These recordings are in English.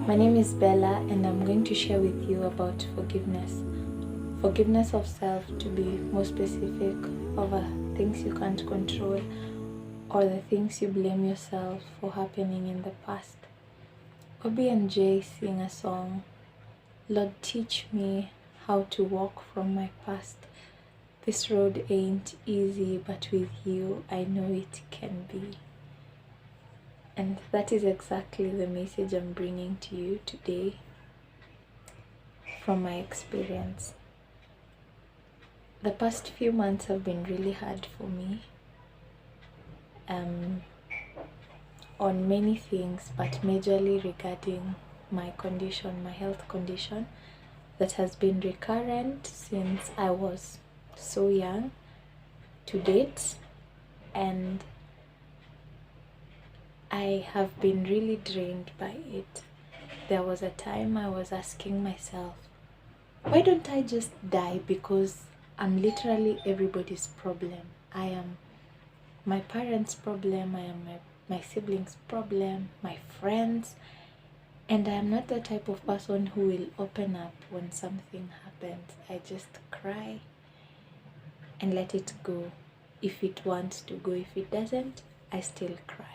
My name is Bella and I'm going to share with you about forgiveness. Forgiveness of self, to be more specific, over things you can't control or the things you blame yourself for happening in the past. Obi and Jay sing a song, Lord, teach me how to walk from my past. This road ain't easy, but with you I know it can be. And that is exactly the message I'm bringing to you today from my experience. The past few months have been really hard for me on many things, but majorly regarding my condition, my health condition that has been recurrent since I was so young to date, and I have been really drained by it. There was a time I was asking myself, why don't I just die? Because I'm literally everybody's problem. I am my parents' problem, I am my siblings' problem, my friends, and I am not the type of person who will open up when something happens. I just cry and let it go. If it wants to go, if it doesn't, I still cry.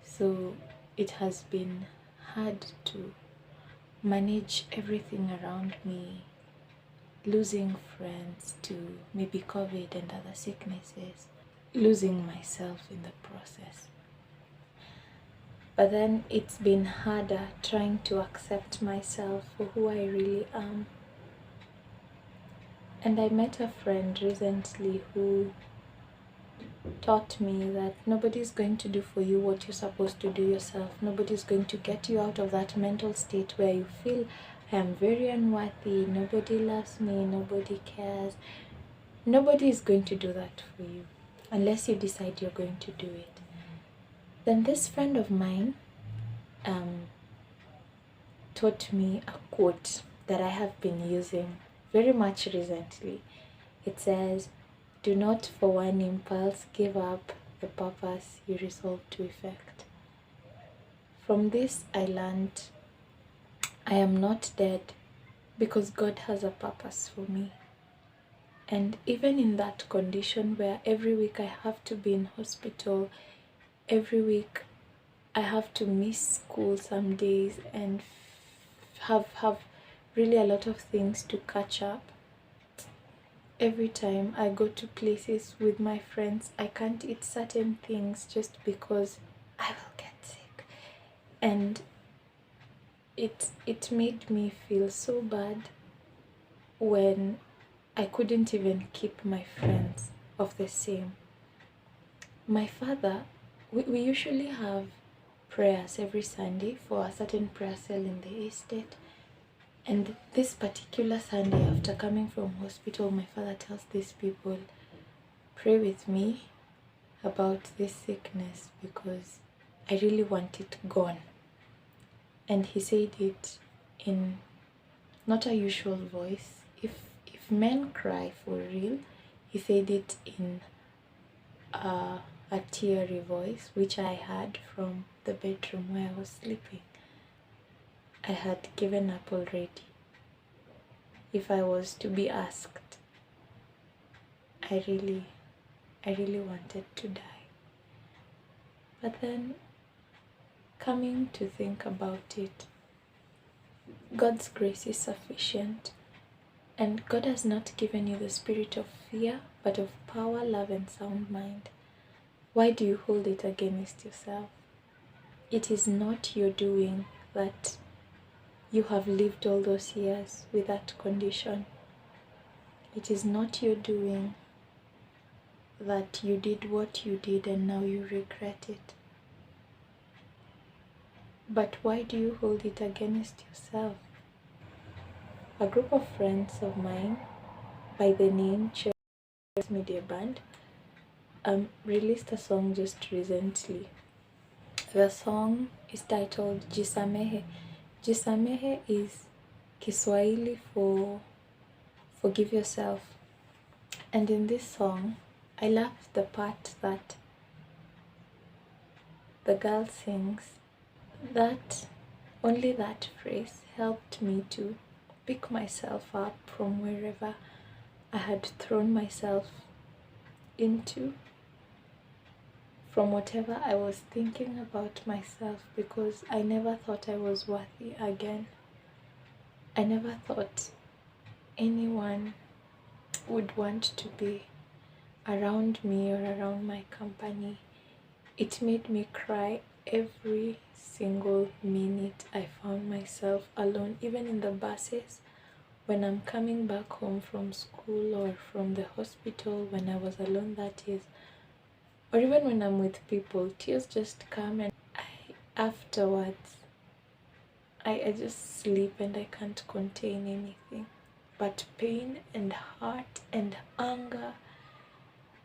So it has been hard to manage everything around me, losing friends to maybe COVID and other sicknesses, losing myself in the process. But then it's been harder trying to accept myself for who I really am. And I met a friend recently who taught me that nobody's going to do for you what you're supposed to do yourself. Nobody's going to get you out of that mental state where you feel I am very unworthy, nobody loves me, nobody cares. Nobody is going to do that for you unless you decide you're going to do it. Then this friend of mine taught me a quote that I have been using very much recently. It says, do not for one impulse give up the purpose you resolve to effect. From this I learned I am not dead because God has a purpose for me. And even in that condition where every week I have to be in hospital, every week I have to miss school some days and have really a lot of things to catch up. Every time I go to places with my friends, I can't eat certain things just because I will get sick. And it made me feel so bad when I couldn't even keep my friends of the same. My father, we usually have prayers every Sunday for a certain prayer cell in the estate. And this particular Sunday, after coming from hospital, my father tells these people, pray with me about this sickness because I really want it gone. And he said it in not a usual voice. If men cry for real, he said it in a teary voice, which I heard from the bedroom where I was sleeping. I had given up already. If I was to be asked, I really wanted to die. But then, coming to think about it, God's grace is sufficient, and God has not given you the spirit of fear, but of power, love, and sound mind. Why do you hold it against yourself? It is not your doing that you have lived all those years with that condition. It is not your doing that you did what you did and now you regret it. But why do you hold it against yourself? A group of friends of mine by the name Media Band released a song just recently. The song is titled Jisamehe. Jisamehe is Kiswahili for forgive yourself. And in this song, I love the part that the girl sings that only that phrase helped me to pick myself up from wherever I had thrown myself into, from whatever I was thinking about myself, because I never thought I was worthy again. I never thought anyone would want to be around me or around my company. It made me cry every single minute I found myself alone, even in the buses, when I'm coming back home from school or from the hospital, when I was alone, that is, or even when I'm with people, tears just come, and afterwards, I just sleep and I can't contain anything but pain and hurt and anger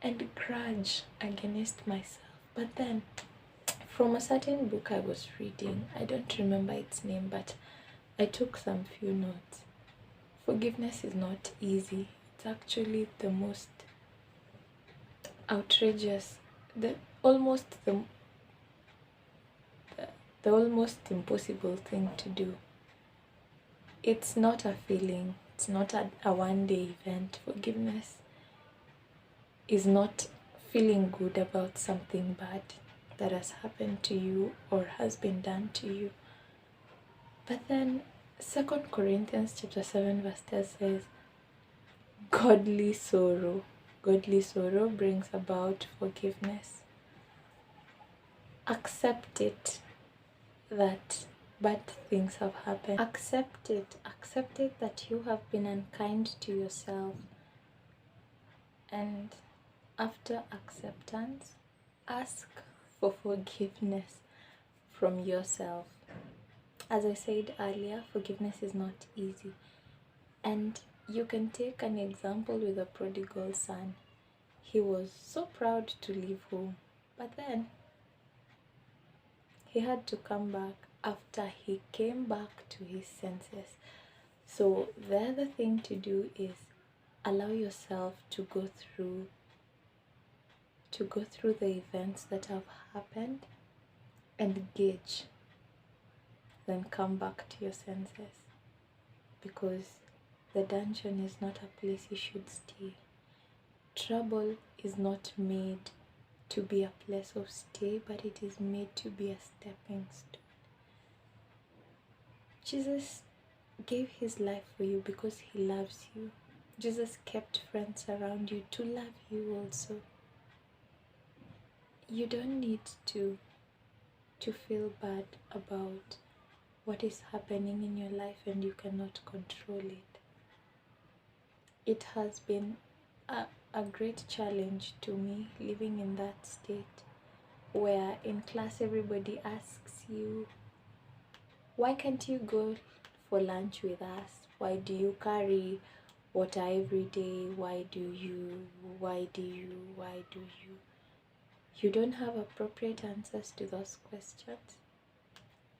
and grudge against myself. But then, from a certain book I was reading, I don't remember its name, but I took some few notes. Forgiveness is not easy. It's actually the most outrageous, the almost the almost impossible thing to do. It's not a feeling. It's not a one-day event. Forgiveness is not feeling good about something bad that has happened to you or has been done to you. But then 2 Corinthians chapter 7 verse 10 says, godly sorrow brings about forgiveness. Accept it that bad things have happened. Accept it that you have been unkind to yourself. And after acceptance, ask for forgiveness from yourself. As I said earlier, forgiveness is not easy. And you can take an example with the prodigal son. He was so proud to leave home, but then he had to come back after he came back to his senses. So the other thing to do is allow yourself to go through the events that have happened and gauge, then come back to your senses, because the dungeon is not a place you should stay. Trouble is not made to be a place of stay, but it is made to be a stepping stone. Jesus gave his life for you because he loves you. Jesus kept friends around you to love you also. You don't need to feel bad about what is happening in your life and you cannot control it. It has been a great challenge to me living in that state where in class everybody asks you, why can't you go for lunch with us? Why do you carry water every day? Why do you? You don't have appropriate answers to those questions.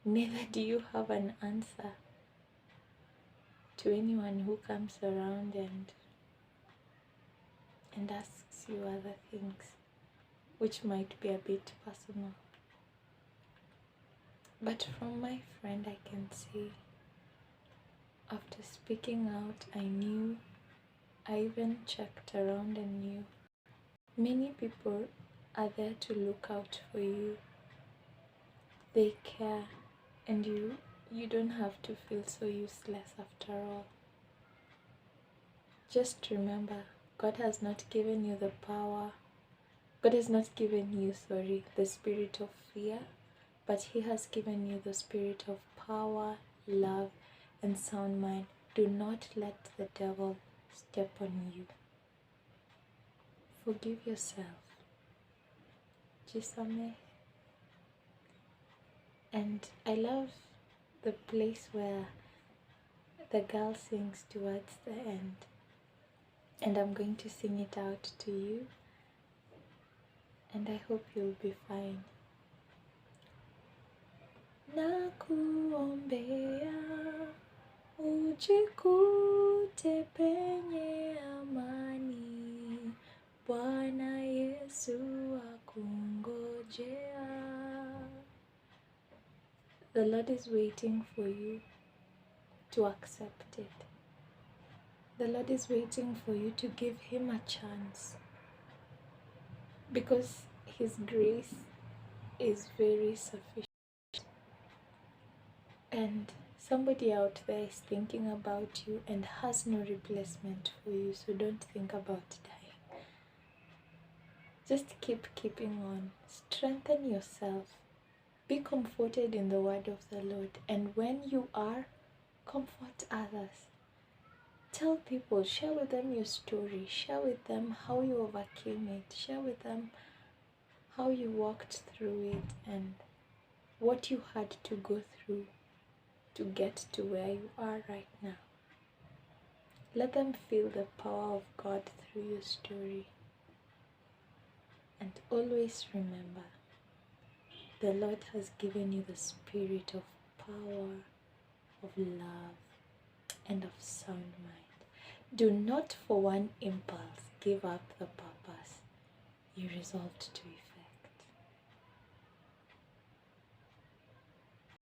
Neither do you have an answer to anyone who comes around and asks you other things, which might be a bit personal. But from my friend, I can say, after speaking out, I even checked around and knew many people are there to look out for you. They care, and you don't have to feel so useless after all. Just remember, God has not given you the spirit of fear, but he has given you the spirit of power, love, and sound mind. Do not let the devil step on you. Forgive yourself. Jisamehe. And I love the place where the girl sings towards the end. And I'm going to sing it out to you. And I hope you'll be fine. Nakuombea ujipatw penye amani. Bwana Yesu akungojea. The Lord is waiting for you to accept it. The Lord is waiting for you to give Him a chance, because His grace is very sufficient. And somebody out there is thinking about you and has no replacement for you, so don't think about dying. Just keep keeping on. Strengthen yourself. Be comforted in the word of the Lord. And when you are, comfort others. Tell people, share with them your story. Share with them how you overcame it. Share with them how you walked through it and what you had to go through to get to where you are right now. Let them feel the power of God through your story. And always remember, the Lord has given you the spirit of power, of love, and of sound mind. Do not for one impulse give up the purpose you resolved to